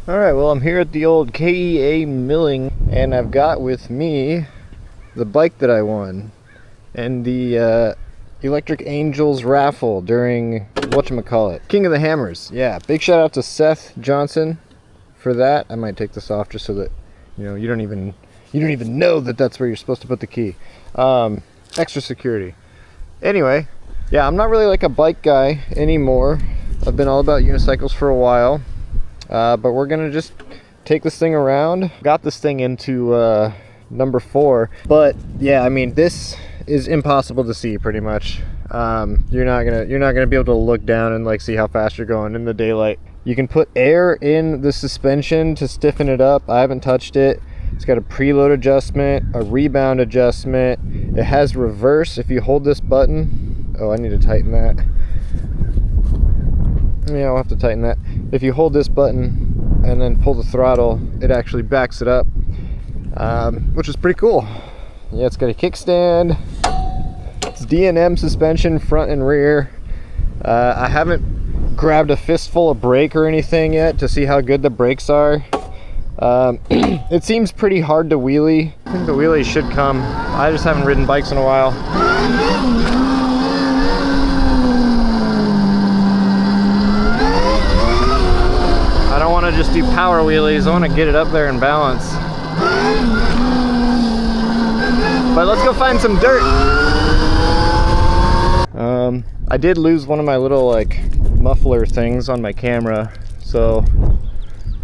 All right, well, I'm here at the old KEA milling, and I've got with me the bike that I won and the Electric Angels raffle during whatchamacallit, King of the Hammers. Yeah, big shout out to Seth Johnson for that. I might take this off just so that you don't even know that that's where you're supposed to put the key. Extra security. Anyway, yeah, I'm not really like a bike guy anymore. I've been all about unicycles for a while. But we're gonna just take this thing around. Got this thing into number 4, but yeah, I mean, this is impossible to see pretty much. You're not gonna be able to look down and like see how fast you're going in the daylight. You can put air in the suspension to stiffen it up. I haven't touched it. It's got a preload adjustment, a rebound adjustment. It has reverse if you hold this button. Oh, I need to tighten that. Yeah, I'll have to tighten that. If you hold this button and then pull the throttle, it actually backs it up, which is pretty cool. Yeah, it's got a kickstand. It's D&M suspension, front and rear. I haven't grabbed a fistful of brake or anything yet to see how good the brakes are. It seems pretty hard to wheelie. I think the wheelie should come. I just haven't ridden bikes in a while. I don't want to just do power wheelies. I want to get it up there and balance. But let's go find some dirt. I did lose one of my little like muffler things on my camera, so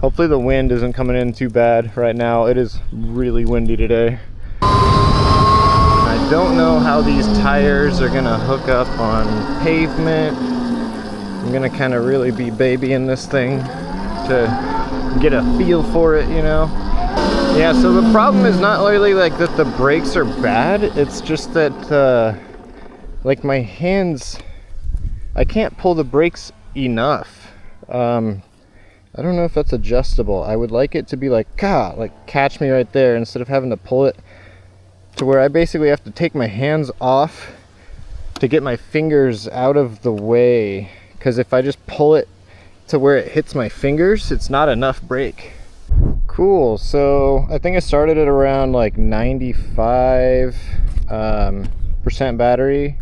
hopefully the wind isn't coming in too bad right now. It is really windy today. I don't know how these tires are gonna hook up on pavement. I'm gonna kind of really be babying this thing to get a feel for it, Yeah, so the problem is not really like that the brakes are bad. It's just that like my hands, I can't pull the brakes enough. I don't know if that's adjustable. I would like it to be like catch me right there instead of having to pull it to where I basically have to take my hands off to get my fingers out of the way, because if I just pull it to where it hits my fingers, it's not enough brake. Cool. So I think I started at around like 95% battery.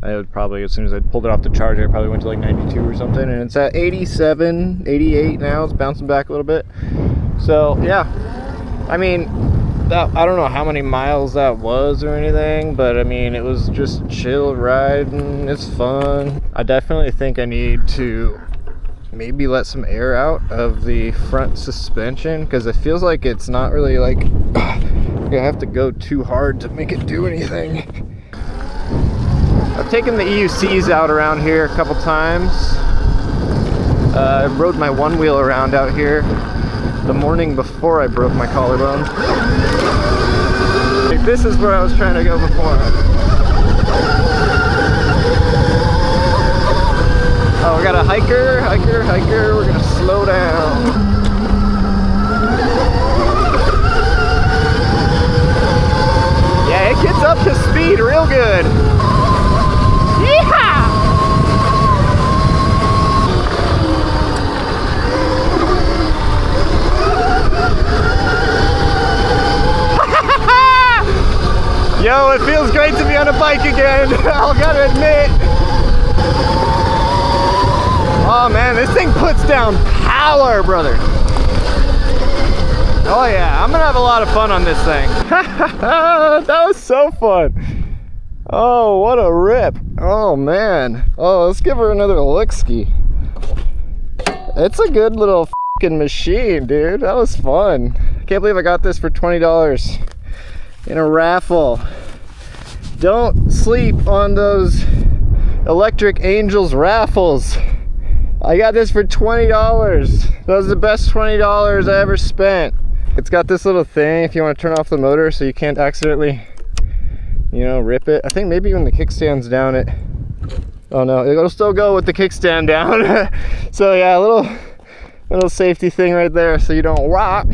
I would probably, as soon as I pulled it off the charger, I probably went to like 92 or something, and it's at 87, 88 now. It's bouncing back a little bit. So yeah, I mean, I don't know how many miles that was or anything, but I mean, it was just chill riding. It's fun. I definitely think I need to maybe let some air out of the front suspension, because it feels like it's not really like you have to go too hard to make it do anything. I've taken the EUCs out around here a couple times. I rode my one wheel around out here the morning before I broke my collarbone. Like, this is where I was trying to go before. Oh, we got a hiker. We're gonna slow down. Yeah, it gets up to speed real good. Yeehaw! Yo, it feels great to be on a bike again. I gotta admit. Oh man, this thing puts down power, brother. Oh yeah, I'm gonna have a lot of fun on this thing. That was so fun. Oh, what a rip. Oh man. Oh, let's give her another lick-ski. It's a good little fucking machine, dude. That was fun. Can't believe I got this for $20 in a raffle. Don't sleep on those Electric Angels raffles. I got this for $20. That was the best $20 I ever spent. It's got this little thing if you want to turn off the motor so you can't accidentally, rip it. I think maybe when the kickstand's down it, oh no, it'll still go with the kickstand down. So yeah, a little safety thing right there so you don't rock.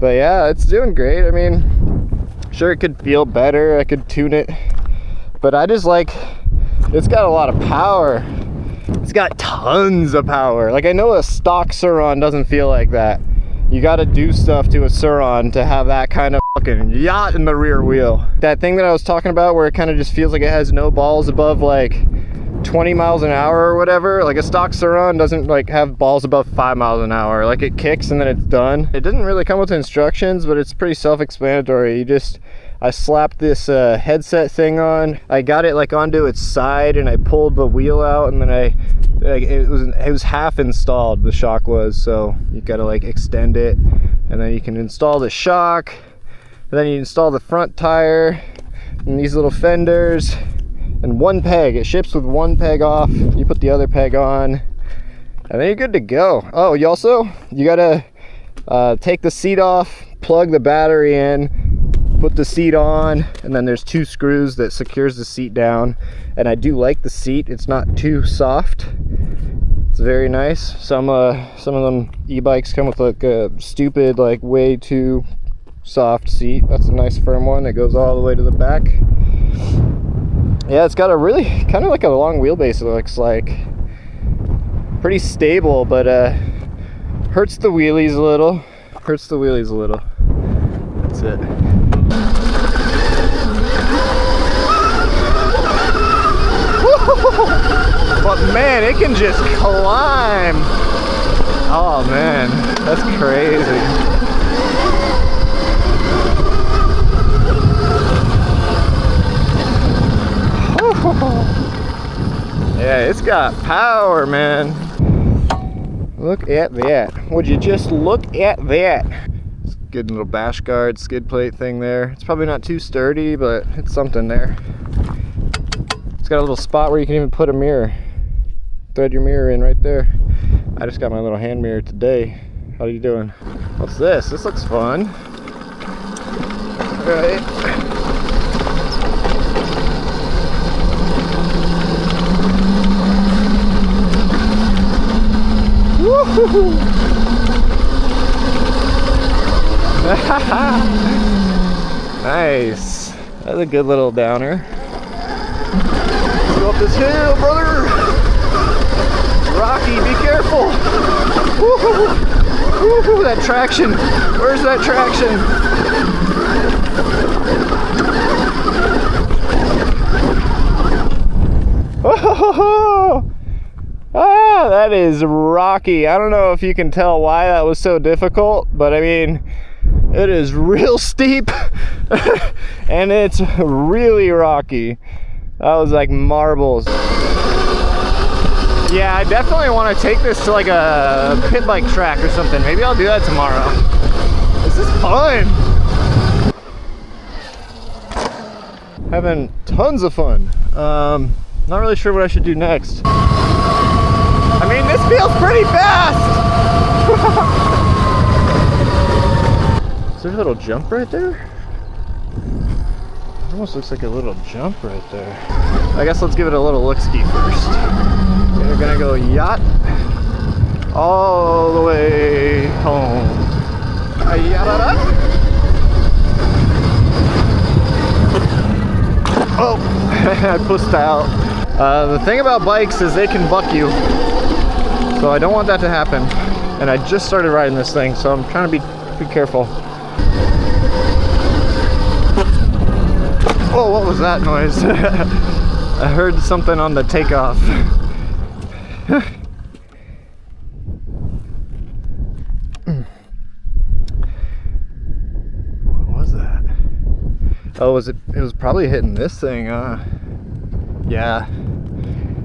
But yeah, it's doing great. I mean, sure, it could feel better. I could tune it, but I just like, it's got a lot of power. It's got tons of power. Like, I know a stock Surron doesn't feel like that. You gotta do stuff to a Surron to have that kind of fucking yacht in the rear wheel. That thing that I was talking about where it kind of just feels like it has no balls above like 20 miles an hour or whatever. Like a stock Surron doesn't like have balls above 5 miles an hour. Like it kicks and then it's done. It doesn't really come with instructions, but it's pretty self-explanatory. I slapped this headset thing on. I got it like onto its side and I pulled the wheel out, and then it was half installed, the shock was, so you gotta like extend it, and then you can install the shock, and then you install the front tire and these little fenders, and one peg. It ships with one peg off. You put the other peg on, and then you're good to go. Oh, you gotta take the seat off, plug the battery in, put the seat on, and then there's 2 screws that secures the seat down. And I do like the seat. It's not too soft. It's very nice. Some of them e-bikes come with like a stupid, like way too soft seat. That's a nice firm one that goes all the way to the back. Yeah, it's got a really kind of like a long wheelbase, it looks like. Pretty stable, but hurts the wheelies a little. That's it. But man, it can just climb. Oh man, that's crazy. Yeah, it's got power, man. Look at that. Would you just look at that? It's a good little bash guard skid plate thing there. It's probably not too sturdy, but it's something there. It's got a little spot where you can even put a mirror. Thread your mirror in right there. I just got my little hand mirror today. How are you doing? What's this? This looks fun. All right. Woo-hoo-hoo. Nice. That's a good little downer. Let's go up this hill, brother. Rocky, be careful. Woo-hoo. Woo-hoo, that traction. Where's that traction? Oh, ah, that is rocky. I don't know if you can tell why that was so difficult, but I mean, it is real steep and it's really rocky. That was like marbles. Yeah, I definitely want to take this to like a pit bike track or something. Maybe I'll do that tomorrow. This is fun. Having tons of fun. Not really sure what I should do next. I mean, this feels pretty fast. Is there a little jump right there? It almost looks like a little jump right there. I guess let's give it a little look-ski first. We're gonna go yacht all the way home. Oh, I pushed out. The thing about bikes is they can buck you, so I don't want that to happen. And I just started riding this thing, so I'm trying to be careful. Oh, what was that noise? I heard something on the takeoff. What was that? Oh, it was probably hitting this thing, yeah.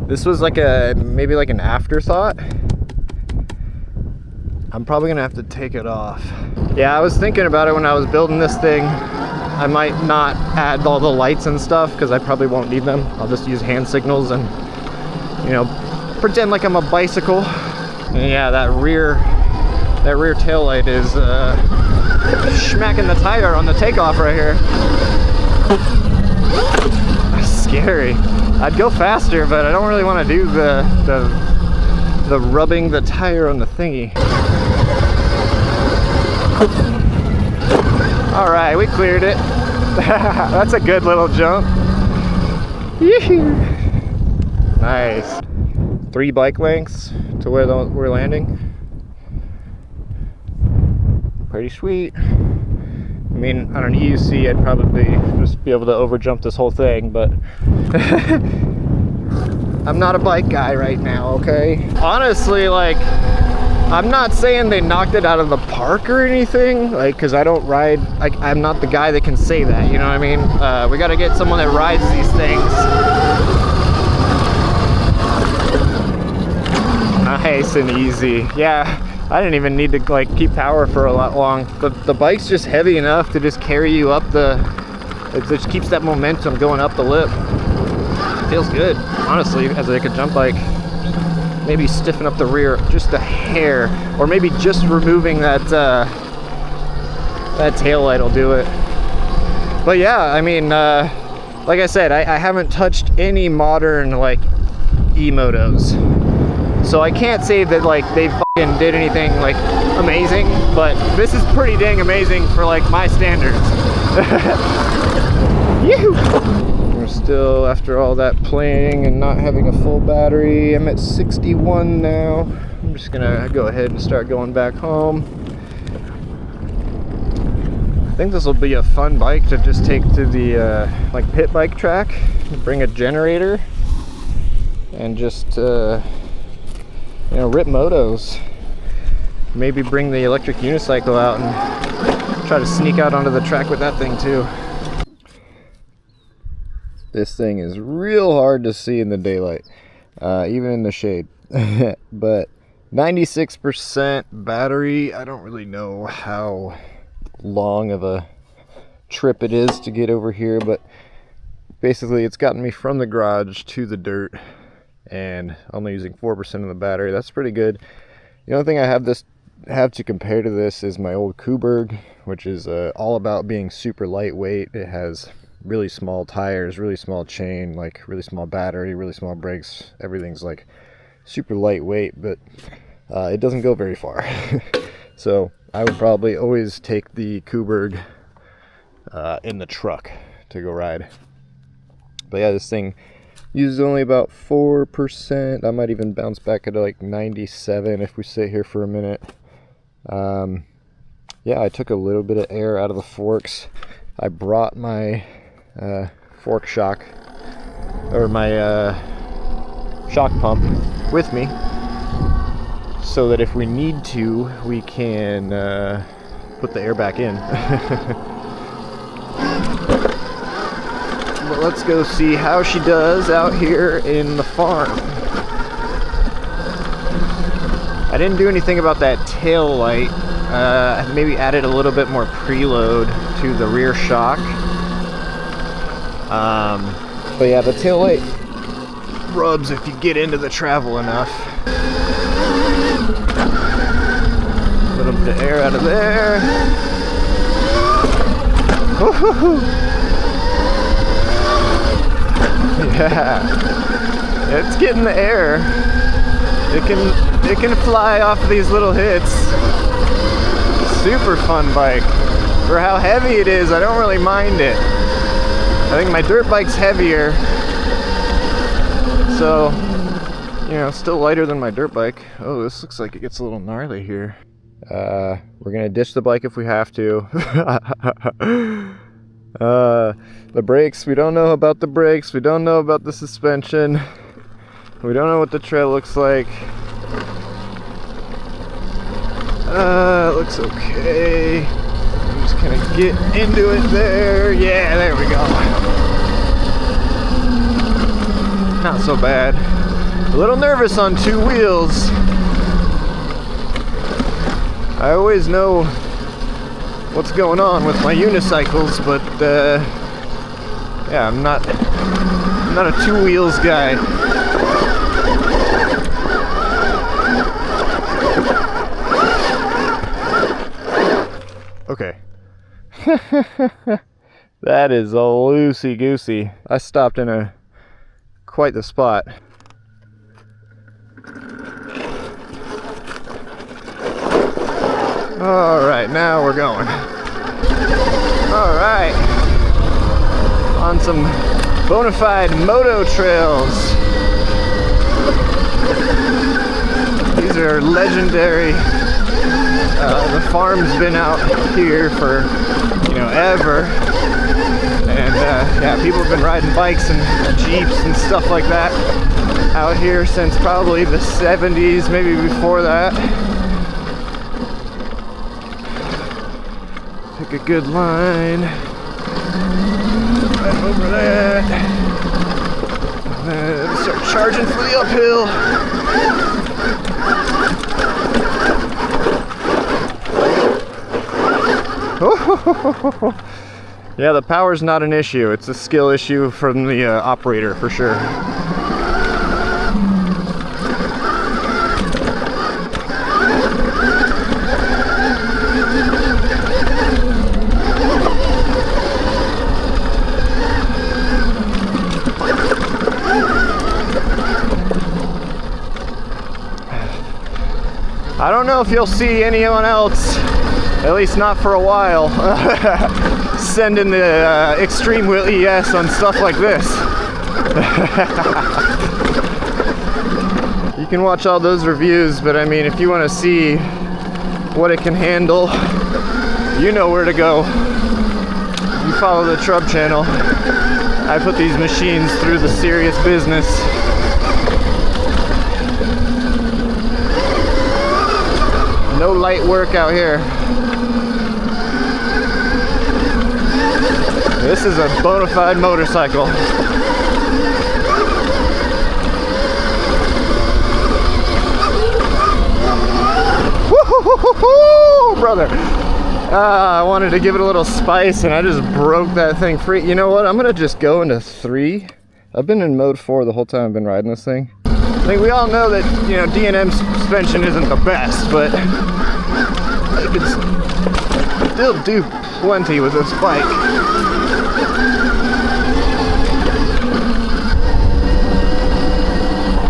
This was like maybe like an afterthought. I'm probably gonna have to take it off. Yeah, I was thinking about it when I was building this thing. I might not add all the lights and stuff because I probably won't need them. I'll just use hand signals and, you know, pretend like I'm a bicycle. And yeah, that rear tail light is smacking the tire on the takeoff right here. That's scary. I'd go faster, but I don't really want to do the rubbing the tire on the thingy. All right, we cleared it. That's a good little jump. Nice. 3 bike lengths to where we're landing. Pretty sweet. I mean, on an EUC, I'd probably just be able to overjump this whole thing, but I'm not a bike guy right now, okay? Honestly, like, I'm not saying they knocked it out of the park or anything, like, because I don't ride, like, I'm not the guy that can say that, you know what I mean? We got to get someone that rides these things. Nice and easy. Yeah, I didn't even need to, like, keep power for a lot long. The bike's just heavy enough to just carry you up it just keeps that momentum going up the lip. It feels good, honestly, as like a jump bike. Maybe stiffen up the rear just a hair, or maybe just removing that tail light will do it. But yeah, I mean, like I said, I haven't touched any modern like e-motos, so I can't say that like they fucking did anything like amazing, but this is pretty dang amazing for like my standards. Yoo-hoo! We're still, after all that playing and not having a full battery, I'm at 61 now. I'm just gonna go ahead and start going back home. I think this will be a fun bike to just take to the like pit bike track, bring a generator, and just you know, rip motos. Maybe bring the electric unicycle out and try to sneak out onto the track with that thing too. This thing is real hard to see in the daylight, even in the shade. But 96% battery. I don't really know how long of a trip it is to get over here, but basically it's gotten me from the garage to the dirt, and only using 4% of the battery. That's pretty good. The only thing I have to compare to this is my old Kuberg, which is all about being super lightweight. It has really small tires, really small chain, like really small battery, really small brakes. Everything's like super lightweight, but it doesn't go very far. So I would probably always take the Kuberg in the truck to go ride. But yeah, this thing uses only about 4%. I might even bounce back to like 97 if we sit here for a minute. Yeah, I took a little bit of air out of the forks. I brought my fork shock, or my shock pump with me, so that if we need to, we can put the air back in. But let's go see how she does out here in the farm. I didn't do anything about that tail light. I maybe added a little bit more preload to the rear shock. But yeah, the tail light rubs if you get into the travel enough. A little bit of air out of there. Yeah, it's getting the air. It can fly off these little hits. Super fun bike. For how heavy it is, I don't really mind it. I think my dirt bike's heavier, so, you know, still lighter than my dirt bike. Oh, this looks like it gets a little gnarly here. We're gonna ditch the bike if we have to. The brakes, we don't know about the brakes, we don't know about the suspension, we don't know what the trail looks like. It looks okay. I'm just gonna get into it there. Yeah, there we go. Not so bad. A little nervous on 2 wheels. I always know what's going on with my unicycles, but yeah, I'm not a 2 wheels guy. Okay. That is a loosey-goosey. I stopped in quite the spot. Alright, now we're going. Alright. On some bona fide moto trails. These are legendary. The farm's been out here for, you know, ever. And yeah, people have been riding bikes and Jeeps and stuff like that out here since probably the 70s, maybe before that. Pick a good line. Right over that. And then start charging for the uphill. Yeah, the power's not an issue. It's a skill issue from the operator for sure. I don't know if you'll see anyone else, at least not for a while, sending the Extreme Wheel ES on stuff like this. You can watch all those reviews, but I mean, if you want to see what it can handle, you know where to go. You follow the Trub channel. I put these machines through the serious business. No light work out here. This is a bona fide motorcycle. Woo-hoo-hoo-hoo-hoo, brother. I wanted to give it a little spice and I just broke that thing free. You know what? I'm gonna just go into 3. I've been in mode 4 the whole time I've been riding this thing. I think we all know that, you know, D&M suspension isn't the best, but I could still do plenty with this bike.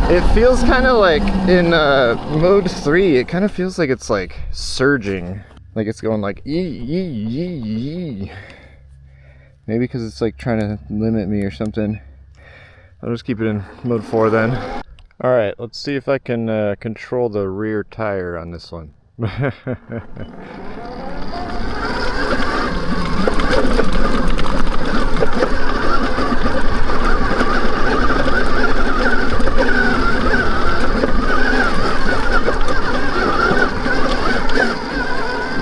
It feels kind of like in mode 3, it kind of feels like it's like surging. Like it's going like ee. Maybe because it's like trying to limit me or something. I'll just keep it in mode 4 then. Alright, let's see if I can control the rear tire on this one.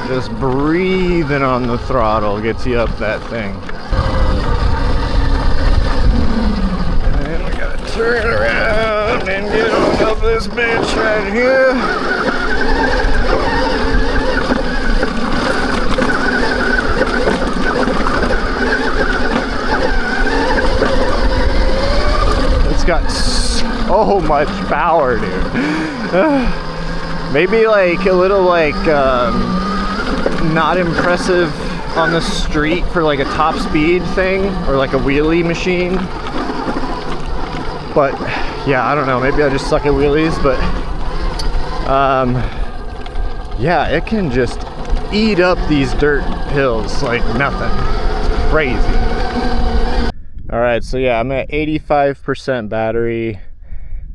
Just breathing on the throttle gets you up that thing. And we gotta turn around and get on up this bitch right here. It's got so much power, dude. Maybe like a little like not impressive on the street for like a top speed thing or like a wheelie machine. But yeah, I don't know, maybe I just suck at wheelies, but yeah, it can just eat up these dirt hills like nothing. Crazy. Alright, so yeah, I'm at 85% battery.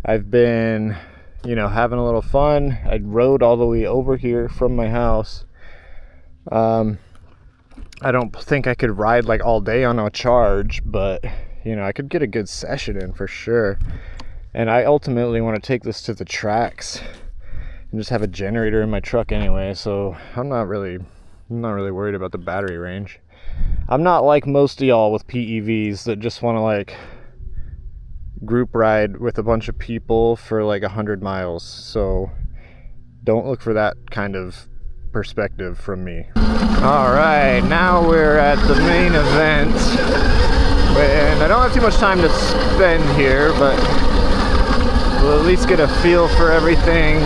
I've been, you know, having a little fun. I rode all the way over here from my house. I don't think I could ride like all day on a charge, but you know, I could get a good session in for sure. And I ultimately want to take this to the tracks and just have a generator in my truck anyway, so I'm not really worried about the battery range. I'm not like most of y'all with PEVs that just want to like group ride with a bunch of people for like 100 miles, so don't look for that kind of perspective from me. Alright, now we're at the main event, and I don't have too much time to spend here, but we'll at least get a feel for everything.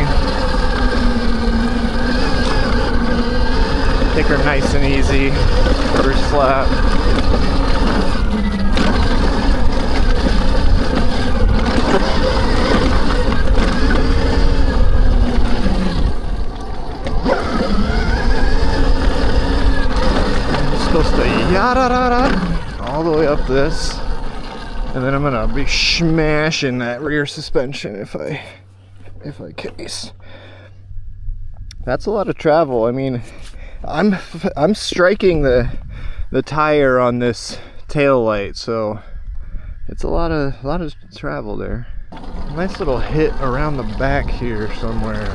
Take her nice and easy, first lap. Supposed to yada-da-da all the way up this, and then I'm gonna be smashing that rear suspension if I if I case. That's a lot of travel. I mean, I'm striking the tire on this tail light, so it's a lot of travel there. Nice little hit around the back here somewhere.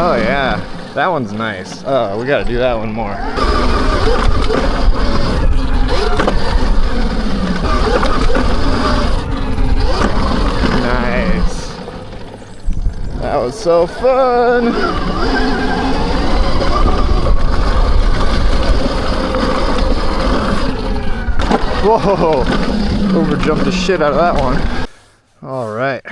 Oh yeah, that one's nice. Oh, we gotta do that one more. Nice. That was so fun. Whoa, overjumped the shit out of that one. All right,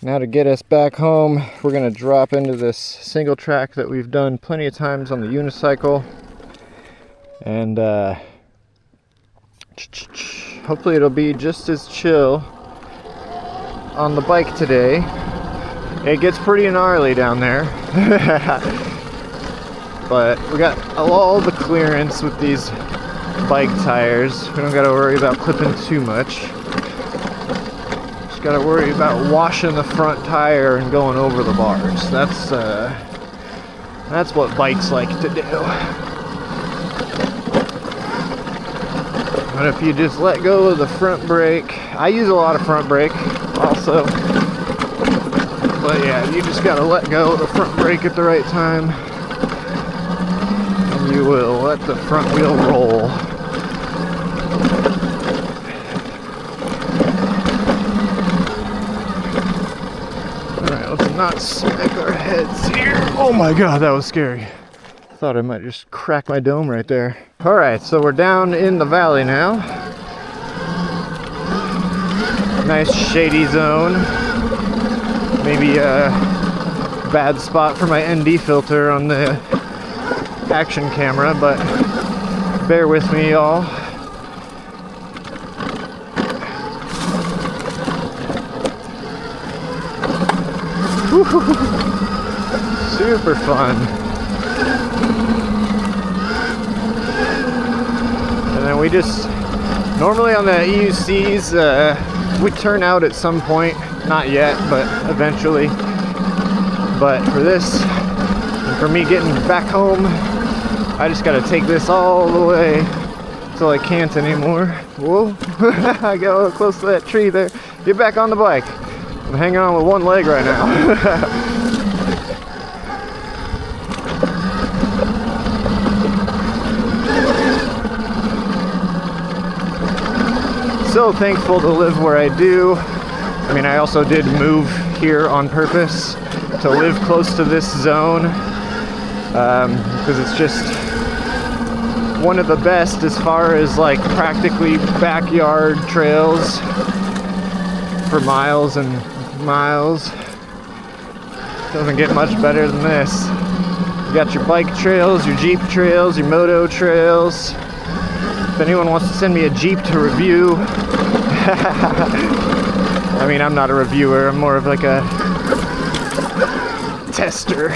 now to get us back home, we're gonna drop into this single track that we've done plenty of times on the unicycle. And hopefully it'll be just as chill on the bike today. It gets pretty gnarly down there. But we got all the clearance with these bike tires. We don't gotta worry about clipping too much. Just gotta worry about washing the front tire and going over the bars. That's what bikes like to do. But if you just let go of the front brake, I use a lot of front brake also. But yeah, you just gotta let go of the front brake at the right time, and you will let the front wheel roll. Not smack our heads here. Oh my god, that was scary. Thought I might just crack my dome right there. Alright, so we're down in the valley now. Nice shady zone. Maybe a bad spot for my ND filter on the action camera, but bear with me, y'all. Super fun. And then we just, normally on the EUCs, we turn out at some point, not yet, but eventually. But for this, and for me getting back home, I just gotta take this all the way till I can't anymore. Whoa, I got a little close to that tree there. Get back on the bike. I'm hanging on with one leg right now. So thankful to live where I do. I mean, I also did move here on purpose to live close to this zone, because it's just one of the best as far as like practically backyard trails for miles and miles. Doesn't get much better than this. You got your bike trails, your Jeep trails, your moto trails. If anyone wants to send me a Jeep to review, I mean, I'm not a reviewer, I'm more of like a tester.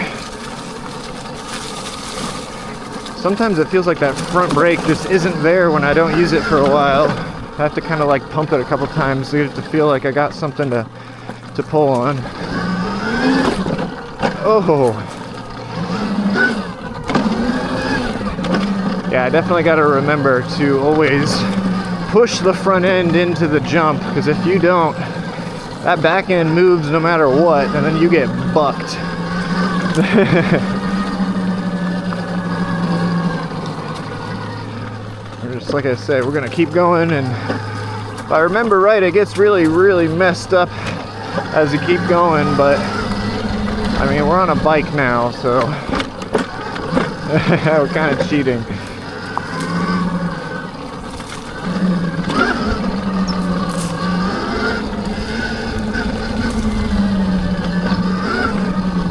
Sometimes it feels like that front brake just isn't there when I don't use it for a while. I have to kind of like pump it a couple times to get it to feel like I got something to pull on. Oh. Yeah, I definitely got to remember to always push the front end into the jump, because if you don't, that back end moves no matter what, and then you get bucked. Just like I said, we're gonna keep going, and if I remember right, it gets really, really messed up as you keep going, but I mean, we're on a bike now, so we're kind of cheating.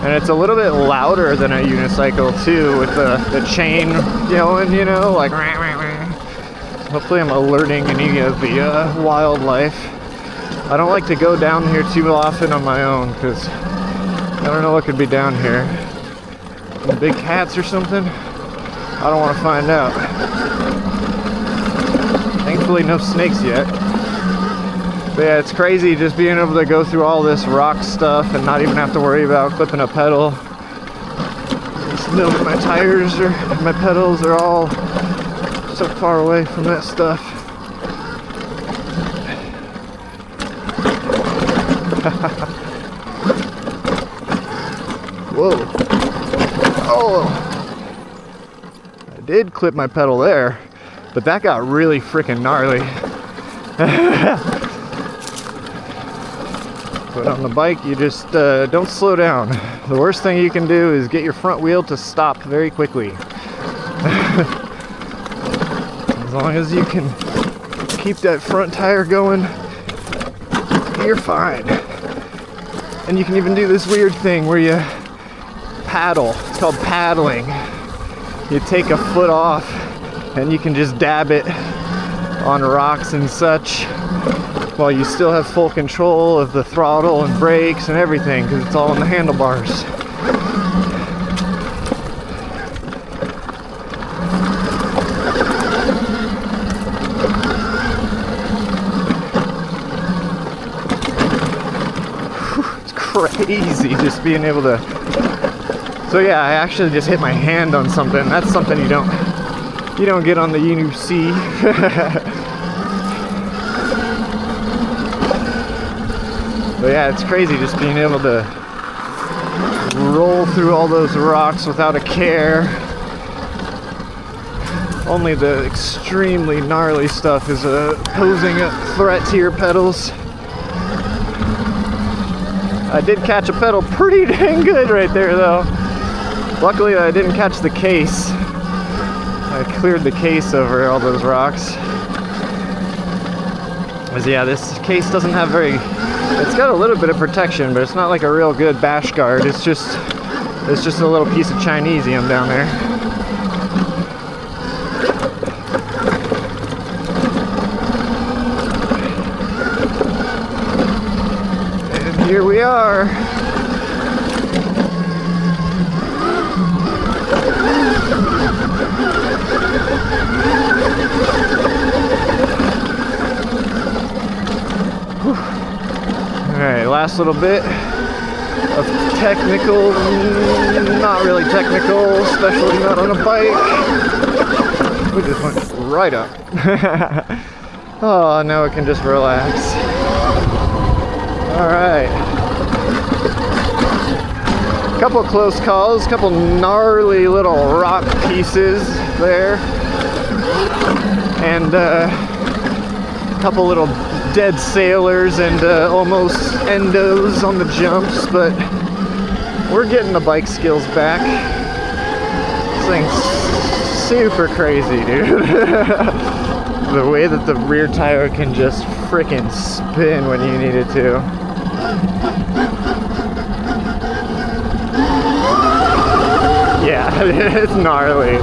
And it's a little bit louder than a unicycle too, with the chain going, you know, like rah, rah, rah. Hopefully I'm alerting any of the wildlife. I don't like to go down here too often on my own, because I don't know what could be down here. Some big cats or something? I don't want to find out. Thankfully no snakes yet. But yeah, it's crazy just being able to go through all this rock stuff and not even have to worry about clipping a pedal. Just know that my tires or my pedals are all so far away from that stuff. Whoa. Oh. I did clip my pedal there, but that got really freaking gnarly. But on the bike, you just don't slow down. The worst thing you can do is get your front wheel to stop very quickly. As long as you can keep that front tire going, you're fine. And you can even do this weird thing where you paddle. It's called paddling. You take a foot off and you can just dab it on rocks and such, while you still have full control of the throttle and brakes and everything, because it's all on the handlebars. Whew, it's crazy just being able to... So yeah, I actually just hit my hand on something. That's something you don't get on the EUC. But yeah, it's crazy just being able to roll through all those rocks without a care. Only the extremely gnarly stuff is posing a threat to your pedals. I did catch a pedal pretty dang good right there though. Luckily I didn't catch the case. I cleared the case over all those rocks. Because yeah, this case doesn't have very... It's got a little bit of protection, but it's not like a real good bash guard. It's just a little piece of Chinesium down there. And here we are. Alright, last little bit of technical, not really technical, especially not on a bike. We just went right up. Oh, now I can just relax. Alright. Couple close calls, couple gnarly little rock pieces there. And a couple little dead sailors and almost endos on the jumps, but we're getting the bike skills back. This thing's super crazy, dude. The way that the rear tire can just frickin' spin when you need it to. Yeah, it's gnarly.